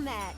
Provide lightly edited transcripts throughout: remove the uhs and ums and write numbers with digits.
met.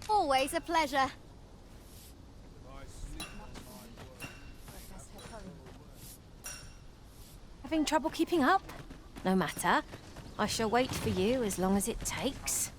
Always a pleasure. Having trouble keeping up? No matter. I shall wait for you as long as it takes.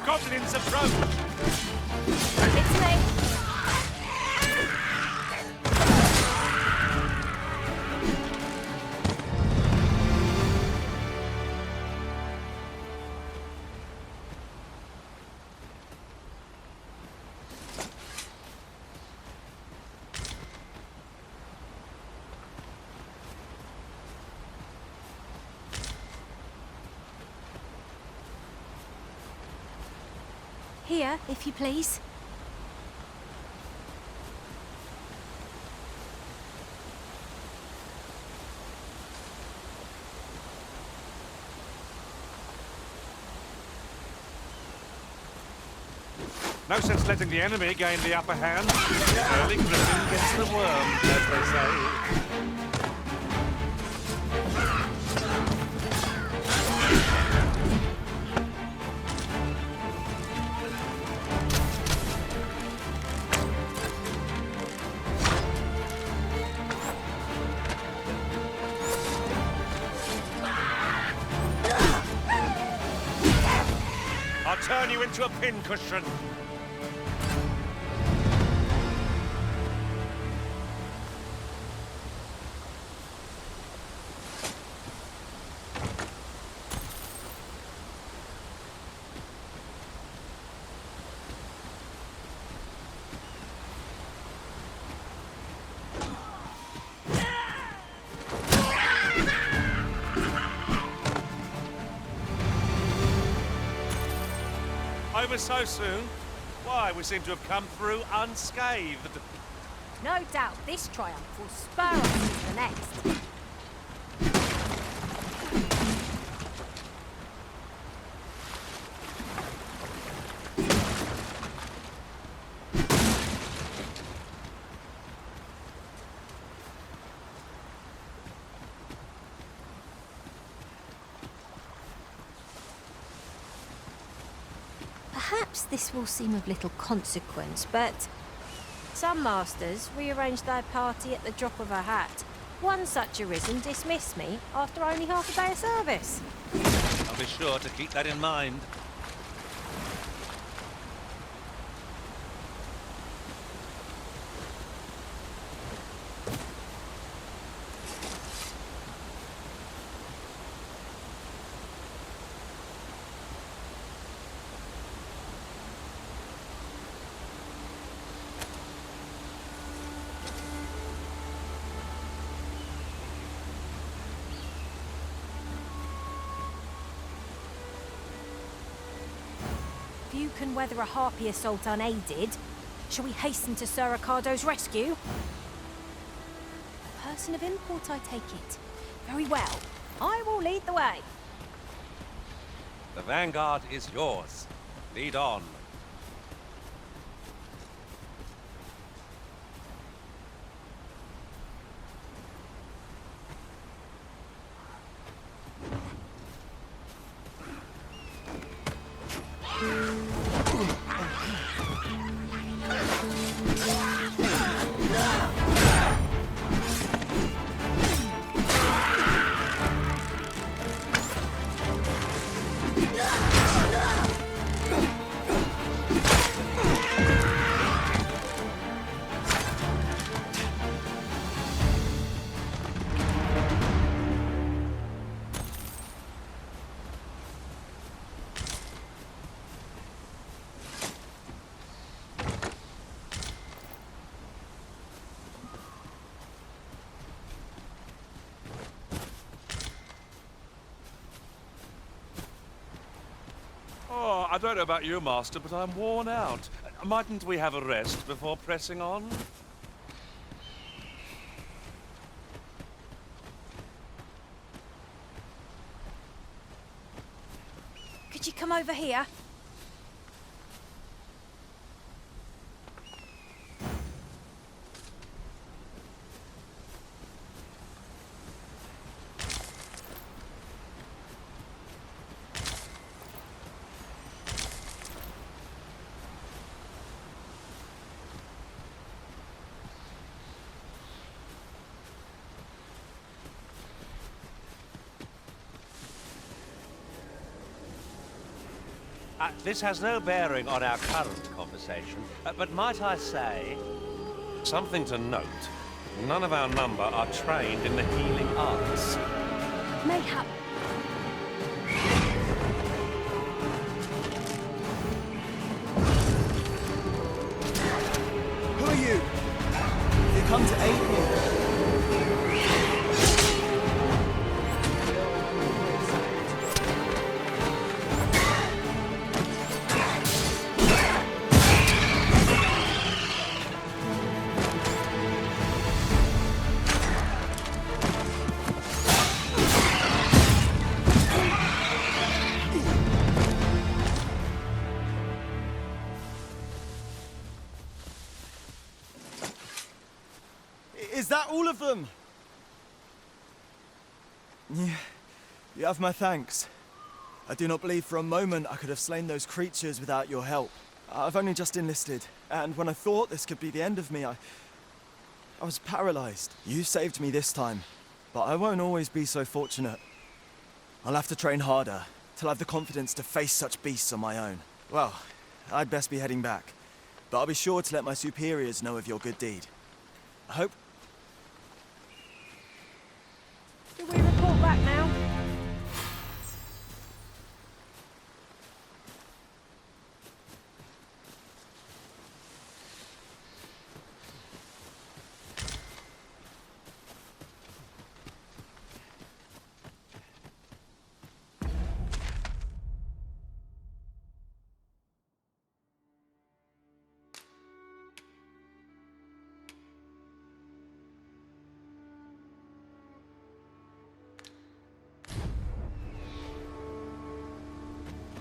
Goblins approach! It's me. Here, if you please. No sense letting the enemy gain the upper hand. Early griffin gets the worm, as they say. I'll turn you into a pincushion. Over so soon? Why, we seem to have come through unscathed. No doubt this triumph will spur us into the next. Perhaps this will seem of little consequence, but some masters rearrange their party at the drop of a hat. One such arisen dismissed me after only half a day of service. I'll be sure to keep that in mind. If you can weather a harpy assault unaided, shall we hasten to Sir Ricardo's rescue? A person of import, I take it. Very well. I will lead the way. The vanguard is yours. Lead on. Oh, I don't know about you, Master, but I'm worn out. Mightn't we have a rest before pressing on? Could you come over here? This has no bearing on our current conversation, but might I say... Something to note. None of our number are trained in the healing arts. Mayhap. Who are you? You come to aid me. Is that all of them? Yeah, you have my thanks. I do not believe for a moment I could have slain those creatures without your help. I've only just enlisted, and when I thought this could be the end of me, I was paralyzed. You saved me this time, but I won't always be so fortunate. I'll have to train harder, till I have the confidence to face such beasts on my own. Well, I'd best be heading back, but I'll be sure to let my superiors know of your good deed. I hope... Do we report back now?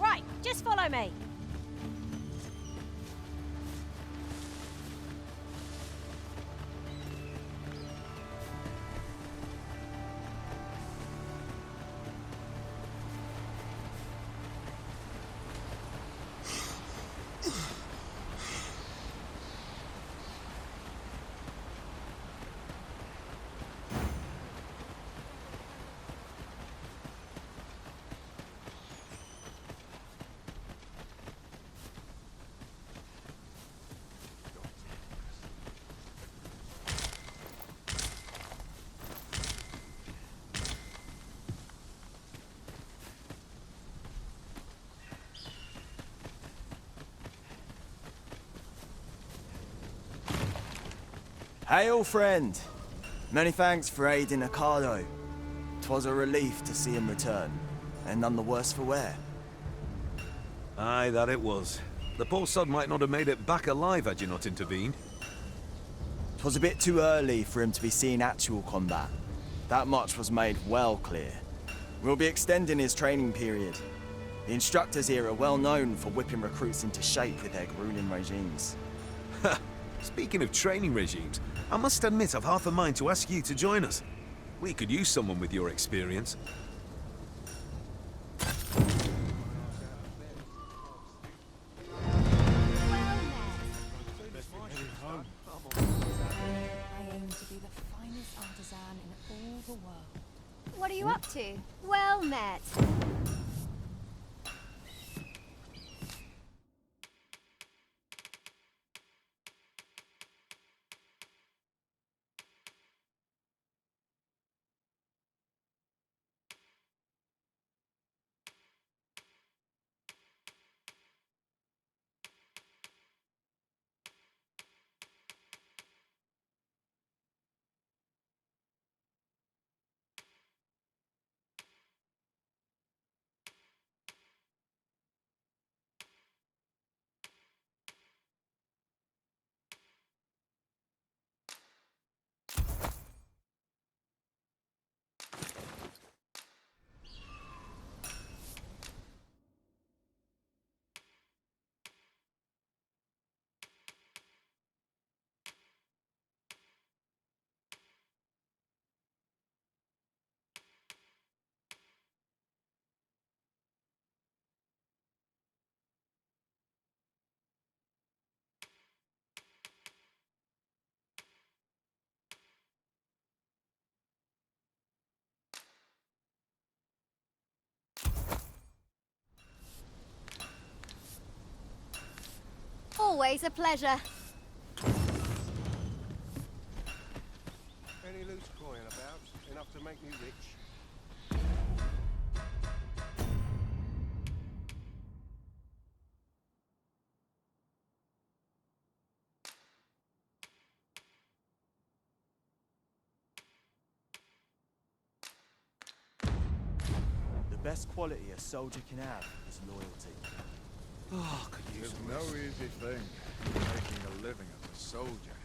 Right, just follow me. Hail, friend! Many thanks for aiding Ocado. 'Twas a relief to see him return, and none the worse for wear. Aye, that it was. The poor sod might not have made it back alive had you not intervened. 'Twas a bit too early for him to be seeing actual combat. That much was made well clear. We'll be extending his training period. The instructors here are well known for whipping recruits into shape with their grueling regimes. Speaking of training regimes, I must admit I've half a mind to ask you to join us. We could use someone with your experience. I aim to be the finest artisan in all the world. What are you up to? Well met. Always a pleasure. Any loose coin about? Enough to make me rich? The best quality a soldier can have is loyalty. Oh, could use It's some no rest. easy thing, making a living as a soldier.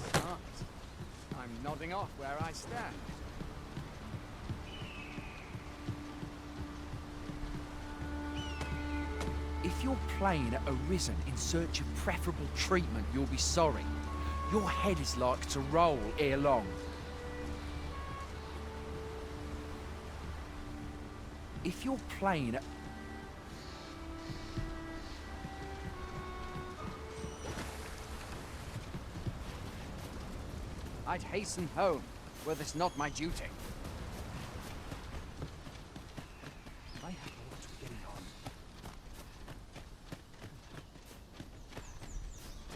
Smart. I'm nodding off where I stand. If you're playing at Arisen in search of preferable treatment, you'll be sorry. Your head is like to roll ere long. If you're playing at... I'd hasten home, were this not my duty. I have a lot of getting on.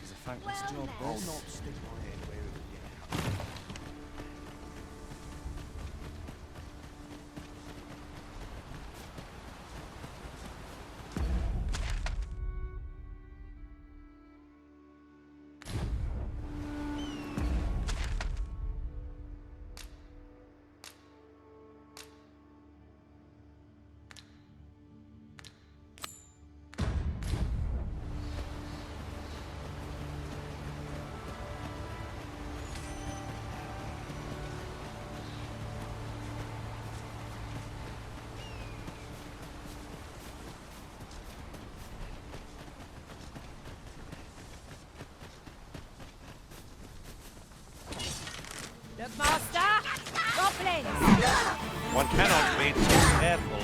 It's a thankless Well job, met. boss. I'll not stick my head where it will get. The master! Goblins! One cannot be too careful.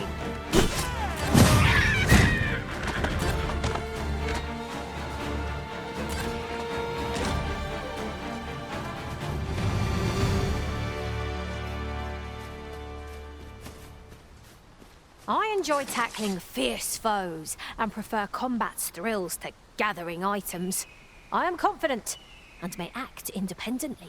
I enjoy tackling fierce foes and prefer combat's thrills to gathering items. I am confident and may act independently.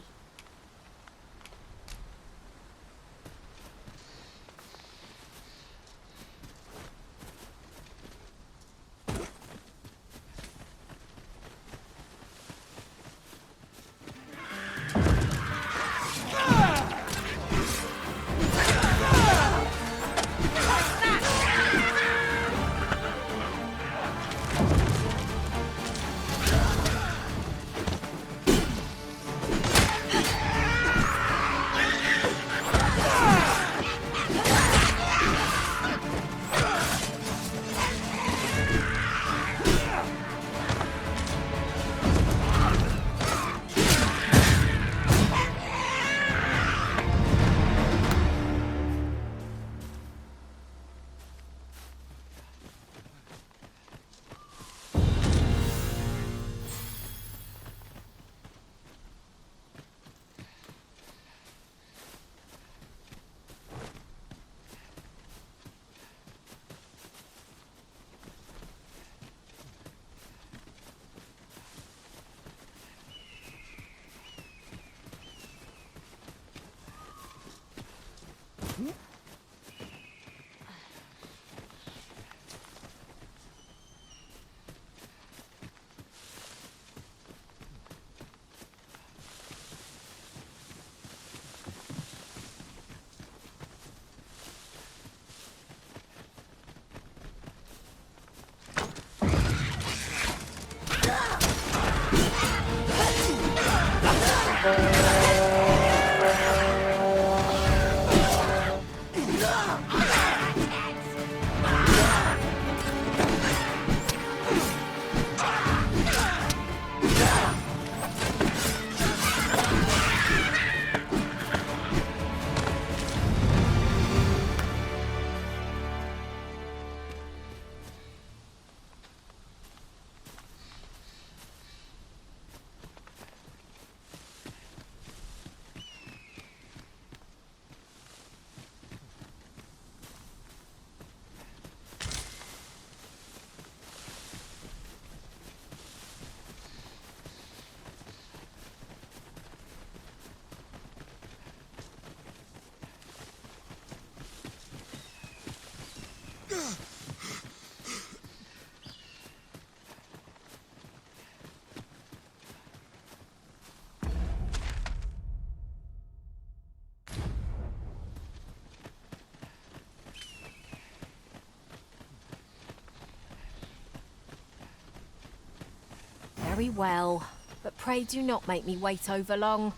Very well, but pray do not make me wait over long.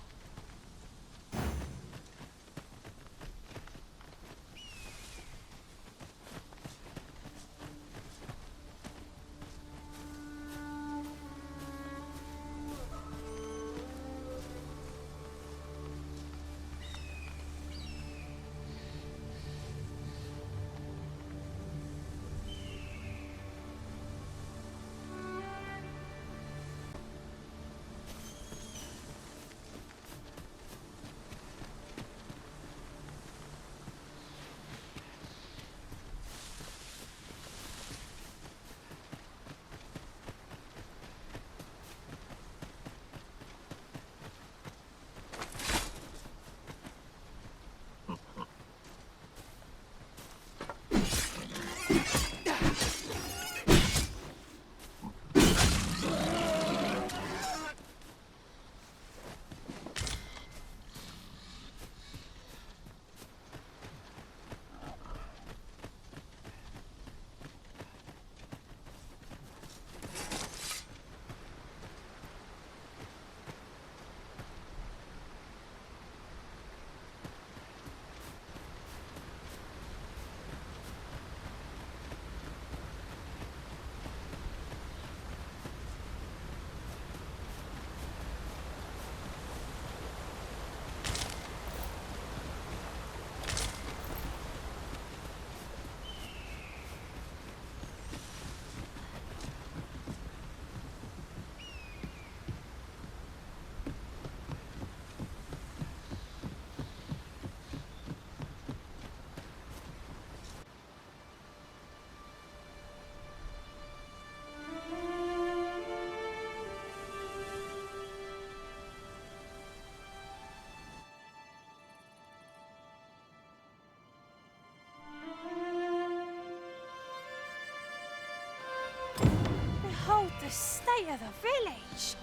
Behold the state of the village!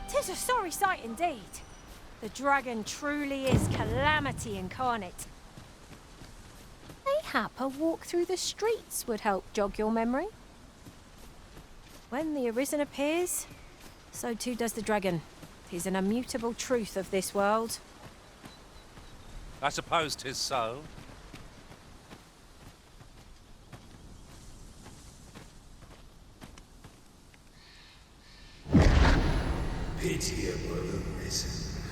'Tis a sorry sight indeed. The dragon truly is calamity incarnate. Mayhap a walk through the streets would help jog your memory. When the Arisen appears, so too does the dragon. 'Tis an immutable truth of this world. I suppose 'tis so. Pitiable Arisen.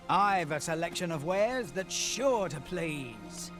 I've a selection of wares that's sure to please.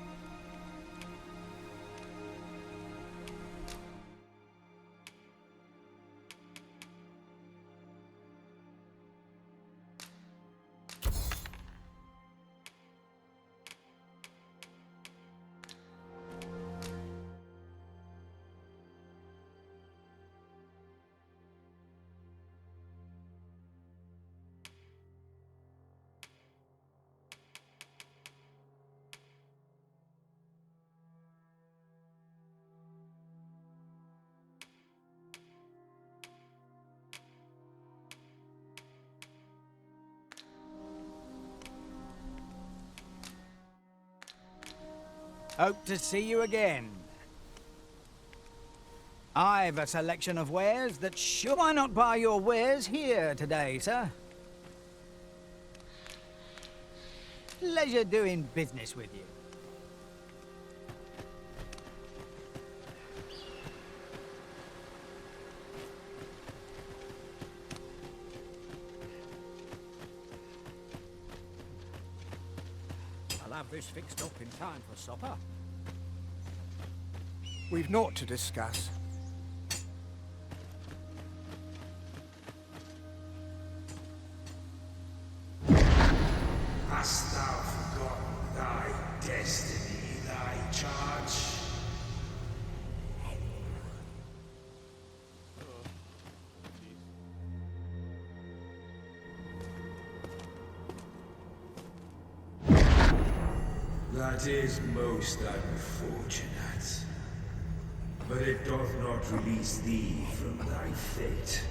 Hope to see you again. I've a selection of wares that sure... Why not buy your wares here today, sir? Pleasure doing business with you. I'll have this fixed up in time for supper. We've naught to discuss. Hast thou forgotten thy destiny, thy charge? That is most unfortunate. But it doth not release thee from thy fate.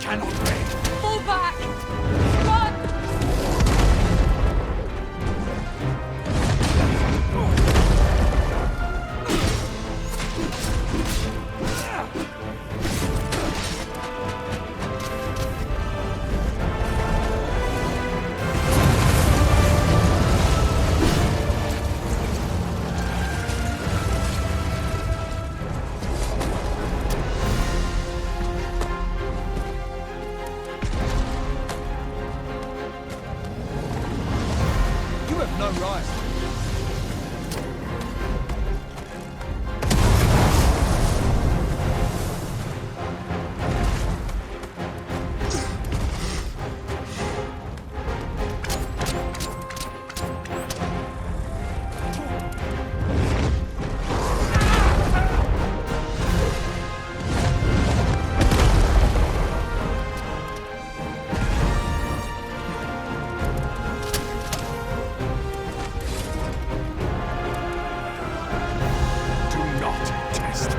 cannot win. Fall back! Run! You have no right. Do not test me.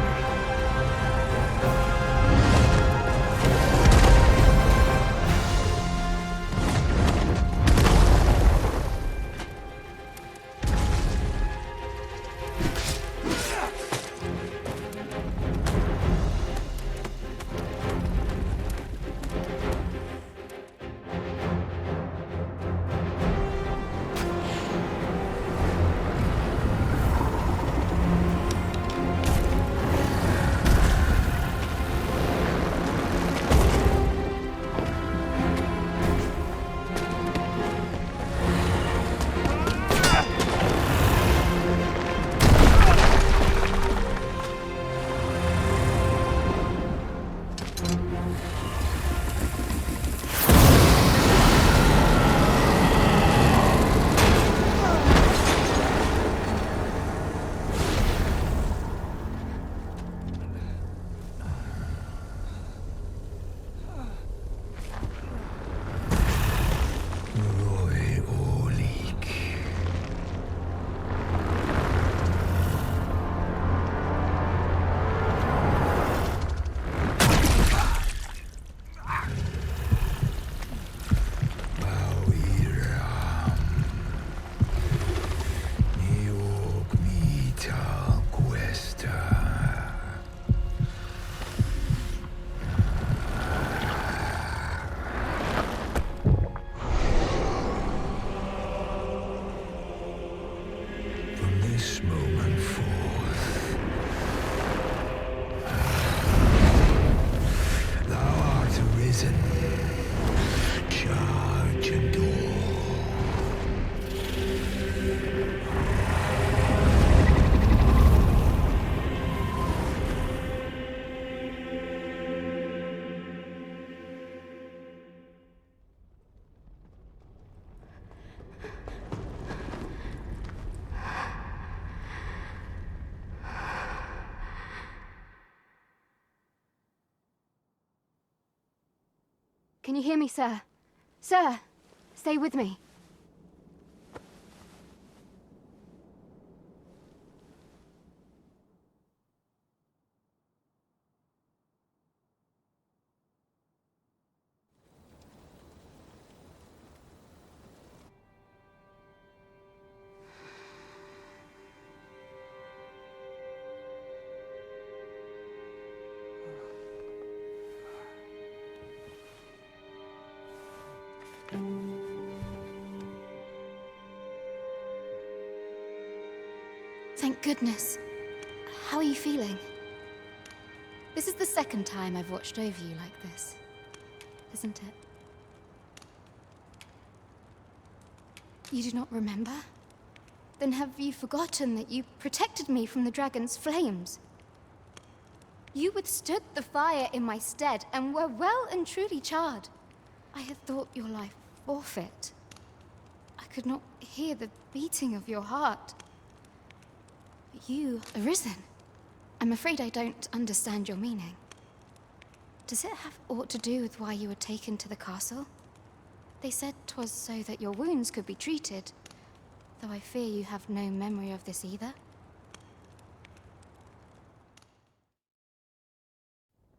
From this moment forth, thou art arisen. Charge and all. Can you hear me, sir? Sir, stay with me. Thank goodness. How are you feeling? This is the second time I've watched over you like this, isn't it? You do not remember? Then have you forgotten that you protected me from the dragon's flames? You withstood the fire in my stead and were well and truly charred. I had thought your life forfeit. I could not hear the beating of your heart. But you arisen. I'm afraid I don't understand your meaning. Does it have aught to do with why you were taken to the castle? They said 'twas so that your wounds could be treated, though I fear you have no memory of this either.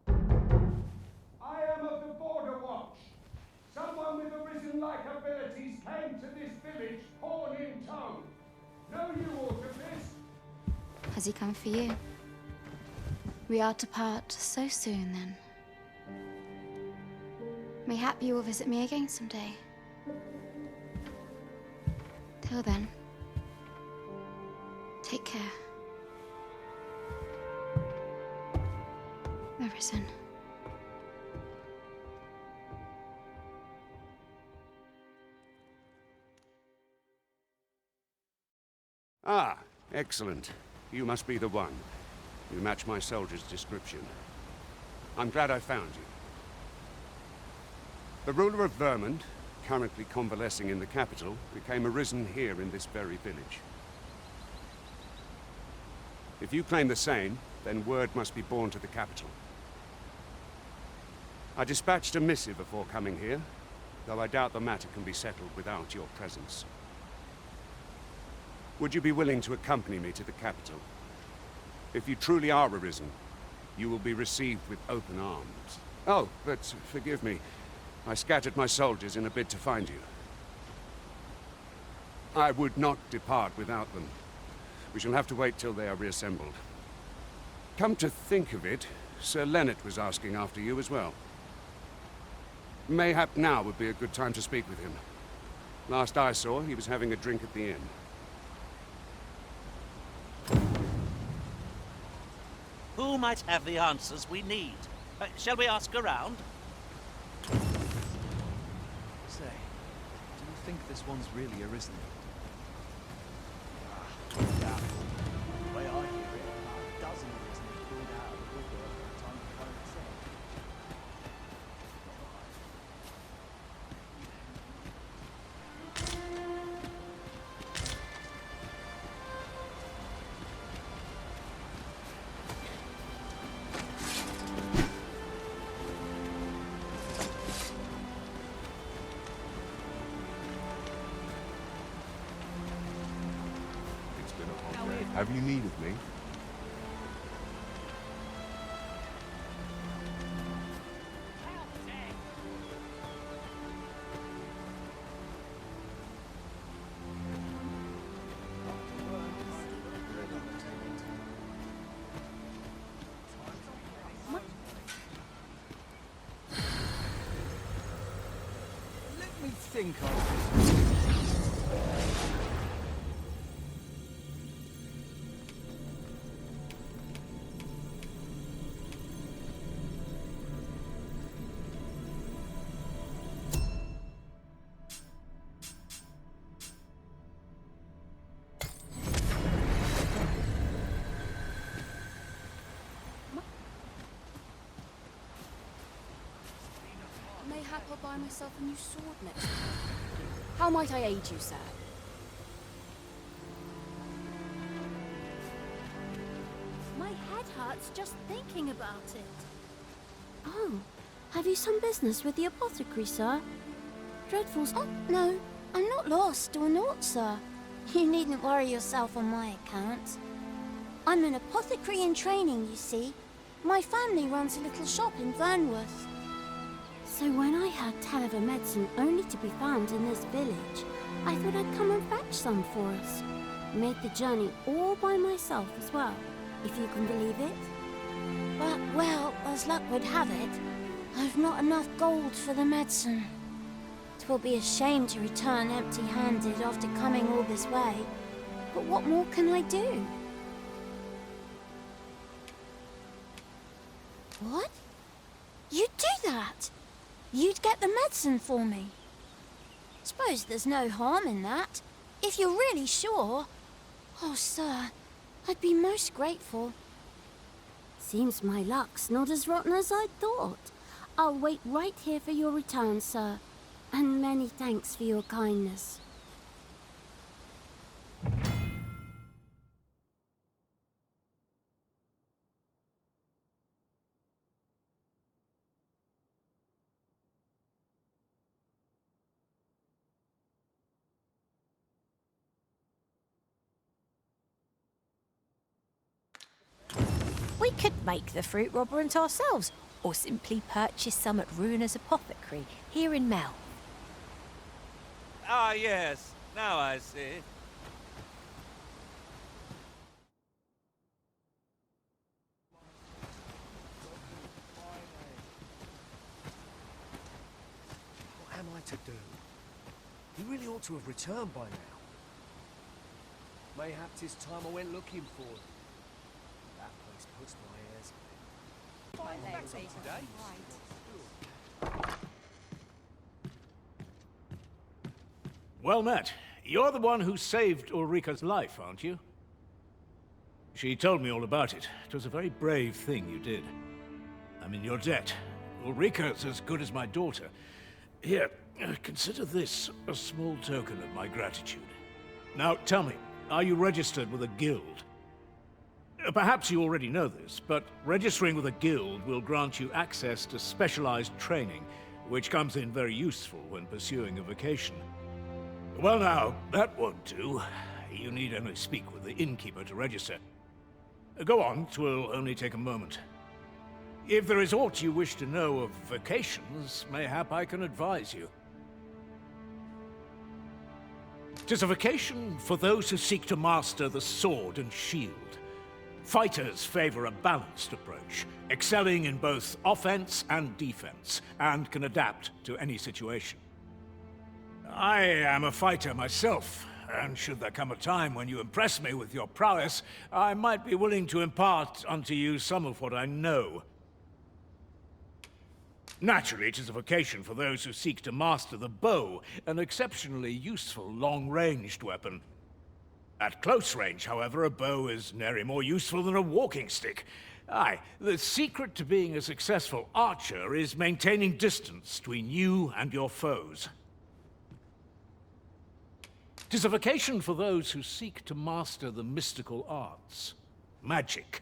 I am of the border abilities came to this village horn in tow. Know you aught of this? Has he come for you? We are to part so soon, then. Mayhap you will visit me again someday. Till then, take care. Arisen. Ah, excellent. You must be the one. You match my soldier's description. I'm glad I found you. The ruler of Vermont, currently convalescing in the capital, became arisen here in this very village. If you claim the same, then word must be borne to the capital. I dispatched a missive before coming here, though I doubt the matter can be settled without your presence. Would you be willing to accompany me to the capital? If you truly are arisen, you will be received with open arms. Oh, but forgive me. I scattered my soldiers in a bid to find you. I would not depart without them. We shall have to wait till they are reassembled. Come to think of it, Sir Leonard was asking after you as well. Mayhap now would be a good time to speak with him. Last I saw, he was having a drink at the inn. Who might have the answers we need? Shall we ask around? Say, do you think this one's really arisen? Yeah. The way I hear it, about a dozen arisen have pulled out of the woodwork by the time the current set. Have you need of me? Let me think of this. Mayhap I'll buy myself a new sword next time. How might I aid you, sir? My head hurts just thinking about it. Oh, have you some business with the apothecary, sir? Dreadfuls... Oh, no. I'm not lost or naught, sir. You needn't worry yourself on my account. I'm an apothecary in training, you see. My family runs a little shop in Vernworth. So when I heard tell of a medicine only to be found in this village, I thought I'd come and fetch some for us. Made the journey all by myself as well, if you can believe it. But, well, as luck would have it, I've not enough gold for the medicine. 'Twill be a shame to return empty-handed after coming all this way. But what more can I do? What? You'd do that? You'd get the medicine for me? Suppose there's no harm in that, if you're really sure. Oh, sir, I'd be most grateful. Seems my luck's not as rotten as I thought. I'll wait right here for your return, sir. And many thanks for your kindness. We could make the fruit robberant ourselves, or simply purchase some at Runa's apothecary here in Melve. Ah, yes. Now I see. What am I to do? He really ought to have returned by now. Mayhaps it's time I went looking for him. That place puts my ears Well met. You're the one who saved Ulrika's life, aren't you? She told me all about it. It was a very brave thing you did. I'm in your debt. Ulrika's as good as my daughter. Here, consider this a small token of my gratitude. Now, tell me, are you registered with a guild? Perhaps you already know this, but registering with a guild will grant you access to specialized training, which comes in very useful when pursuing a vocation. Well now, that won't do. You need only speak with the innkeeper to register. Go on, 'twill only take a moment. If there is aught you wish to know of vocations, mayhap I can advise you. 'Tis a vocation for those who seek to master the sword and shield. Fighters favor a balanced approach, excelling in both offense and defense, and can adapt to any situation. I am a fighter myself, and should there come a time when you impress me with your prowess, I might be willing to impart unto you some of what I know. Naturally, it is a vocation for those who seek to master the bow, an exceptionally useful long-ranged weapon. At close range, however, a bow is nary more useful than a walking stick. Aye, the secret to being a successful archer is maintaining distance between you and your foes. 'Tis a vocation for those who seek to master the mystical arts. Magic.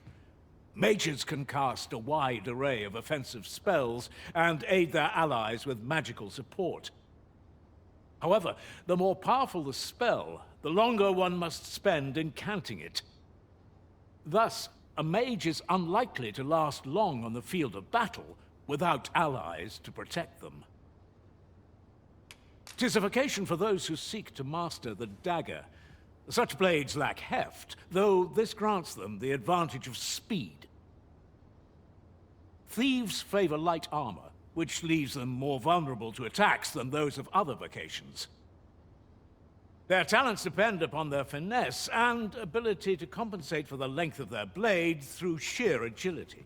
Mages can cast a wide array of offensive spells and aid their allies with magical support. However, the more powerful the spell, the longer one must spend incanting it. Thus, a mage is unlikely to last long on the field of battle without allies to protect them. 'Tis a vocation for those who seek to master the dagger. Such blades lack heft, though this grants them the advantage of speed. Thieves favor light armor, which leaves them more vulnerable to attacks than those of other vocations. Their talents depend upon their finesse and ability to compensate for the length of their blade through sheer agility.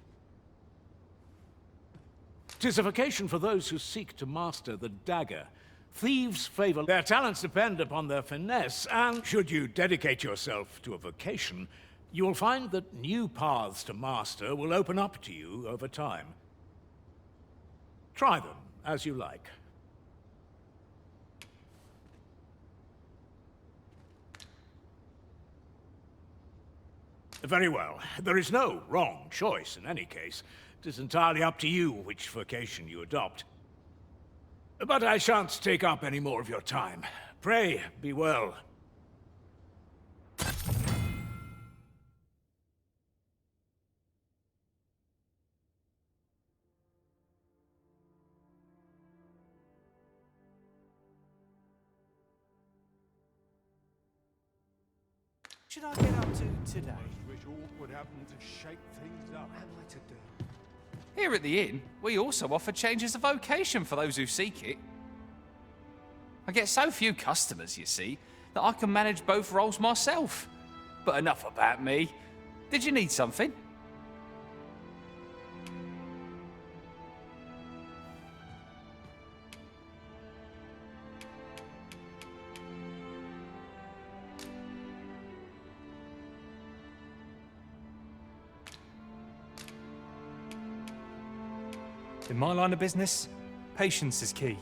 'Tis a vocation for those who seek to master the dagger. Thieves favor their talents depend upon their finesse, and should you dedicate yourself to a vocation, you will find that new paths to master will open up to you over time. Try them as you like. Very well. There is no wrong choice in any case. It is entirely up to you which vocation you adopt. But I shan't take up any more of your time. Pray, be well. should I get up to today? Wish aught would happen to shake things up. What am I to do? Here at the inn, we also offer changes of vocation for those who seek it. I get so few customers, you see, that I can manage both roles myself. But enough about me. Did you need something? In my line of business, patience is key.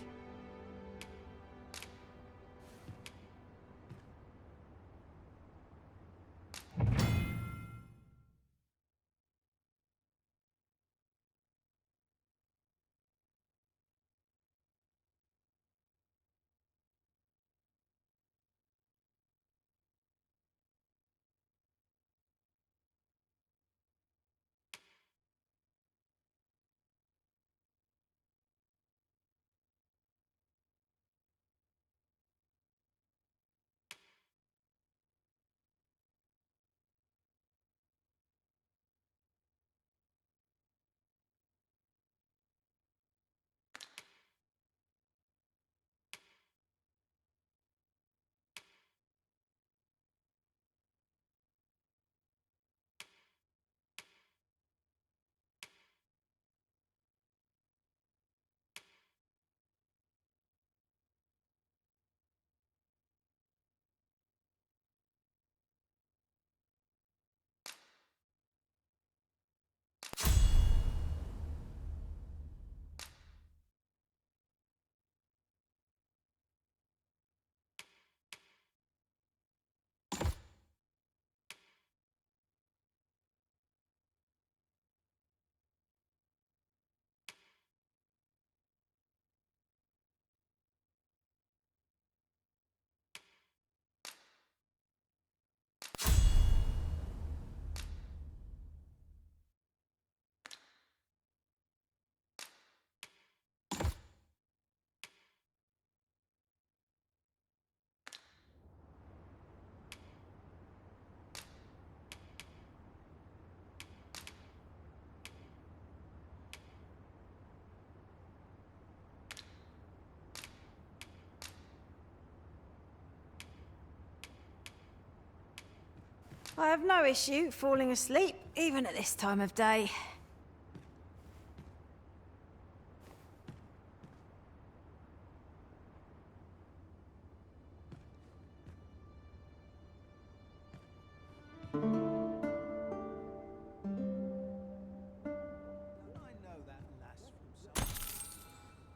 I have no issue falling asleep, even at this time of day.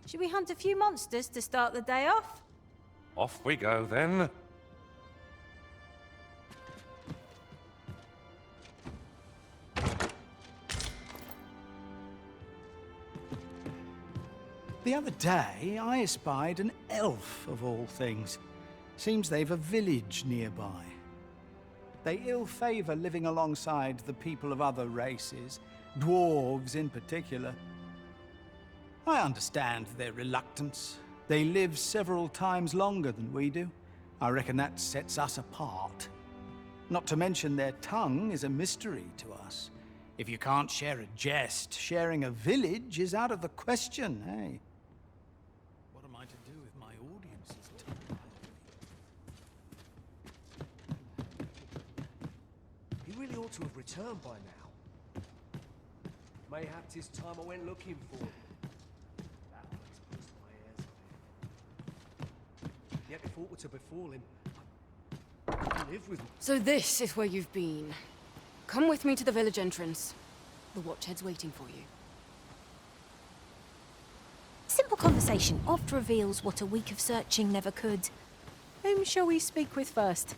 Should we hunt a few monsters to start the day off? Off we go, then. The other day, I espied an elf, of all things. Seems they've a village nearby. They ill favor living alongside the people of other races, dwarves in particular. I understand their reluctance. They live several times longer than we do. I reckon that sets us apart. Not to mention their tongue is a mystery to us. If you can't share a jest, sharing a village is out of the question, eh? What am I to do with my audience's tongue? He really ought to have returned by now. Mayhap 'tis time I went looking for him. That place puts my ears on him. Yet if aught were to befall him, I'd live with him. So this is where you've been. Come with me to the village entrance. The Watchhead's waiting for you. Simple conversation oft reveals what a week of searching never could. Whom shall we speak with first?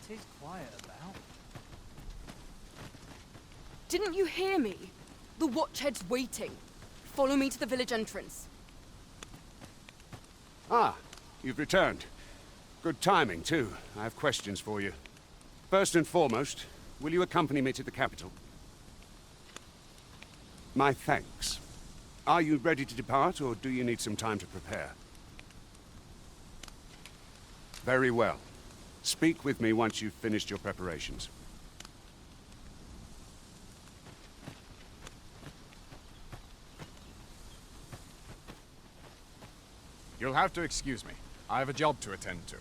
It is quiet about. Didn't you hear me? The Watchhead's waiting. Follow me to the village entrance. Ah, you've returned. Good timing, too. I have questions for you. First and foremost, will you accompany me to the capital? My thanks. Are you ready to depart, or do you need some time to prepare? Very well. Speak with me once you've finished your preparations. You'll have to excuse me. I have a job to attend to.